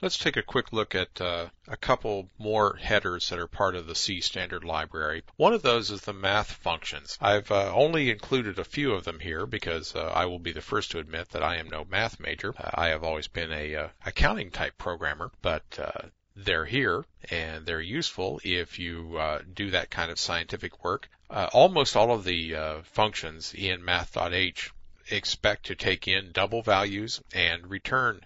Let's take a quick look at a couple more headers that are part of the C standard library. One of those is the math functions. I've only included a few of them here because I will be the first to admit that I am no math major. I have always been a accounting type programmer, but they're here and they're useful if you do that kind of scientific work. Almost all of the functions in math.h expect to take in double values and return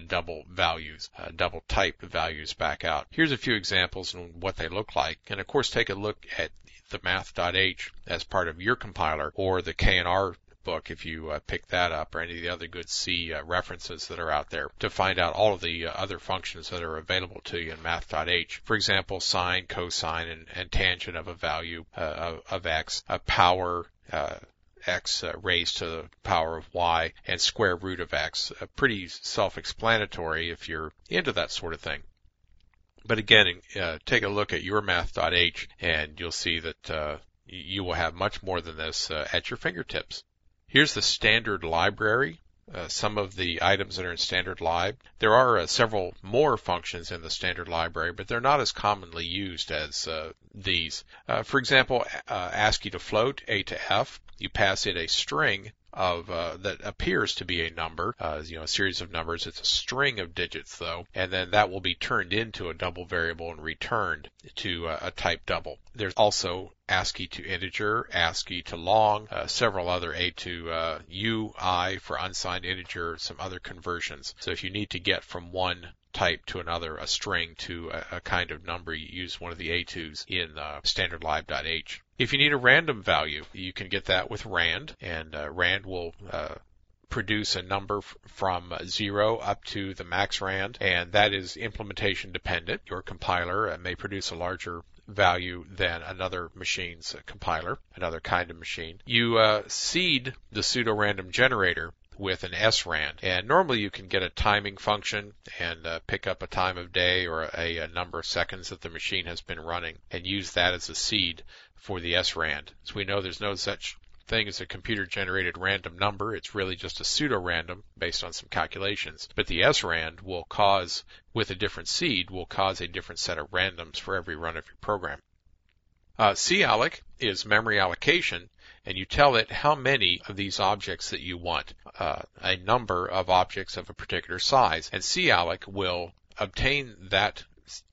double values, double type values back out. Here's a few examples and what they look like. And of course, take a look at the math.h as part of your compiler or the K&R book if you pick that up, or any of the other good C references that are out there to find out all of the other functions that are available to you in math.h. For example, sine, cosine, and tangent of a value of x, a power, x raised to the power of y, and square root of x. Pretty self-explanatory if you're into that sort of thing. But again, take a look at your math.h and you'll see that you will have much more than this at your fingertips. Here's the standard library. Some of the items that are in standard lib. There are several more functions in the standard library, but they're not as commonly used as these. For example, ASCII to float, A to F. You pass it a string of that appears to be a number, a series of numbers. It's a string of digits though, and then that will be turned into a double variable and returned to a type double. There's also ASCII to integer, ASCII to long, several other A to U, I for unsigned integer, some other conversions. So if you need to get from one type to another, a string to a kind of number, you use one of the A2s in standard lib.h. If you need a random value, you can get that with rand, and rand will produce a number from 0 up to the max rand, and that is implementation dependent. Your compiler may produce a larger value than another machine's compiler, another kind of machine. You seed the pseudo-random generator with an srand, and normally you can get a timing function and pick up a time of day or a number of seconds that the machine has been running and use that as a seed for the srand. So we know there's no such thing as a computer-generated random number. It's really just a pseudo-random based on some calculations. But the srand will cause, with a different seed, will cause a different set of randoms for every run of your program. calloc is memory allocation, and you tell it how many of these objects that you want, a number of objects of a particular size, and calloc will obtain that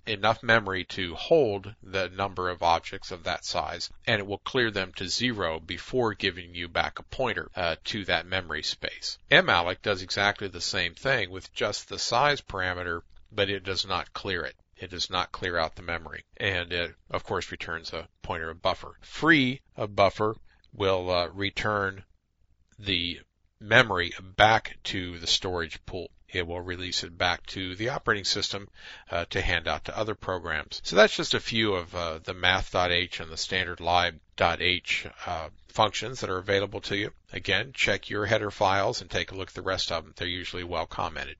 enough memory to hold the number of objects of that size, and it will clear them to 0 before giving you back a pointer to that memory space. malloc does exactly the same thing with just the size parameter, but it does not clear it. It does not clear out the memory, and it, of course, returns a pointer of buffer. Free of buffer will return the memory back to the storage pool. It will release it back to the operating system to hand out to other programs. So that's just a few of the math.h and the standard lib.h functions that are available to you. Again, check your header files and take a look at the rest of them. They're usually well commented.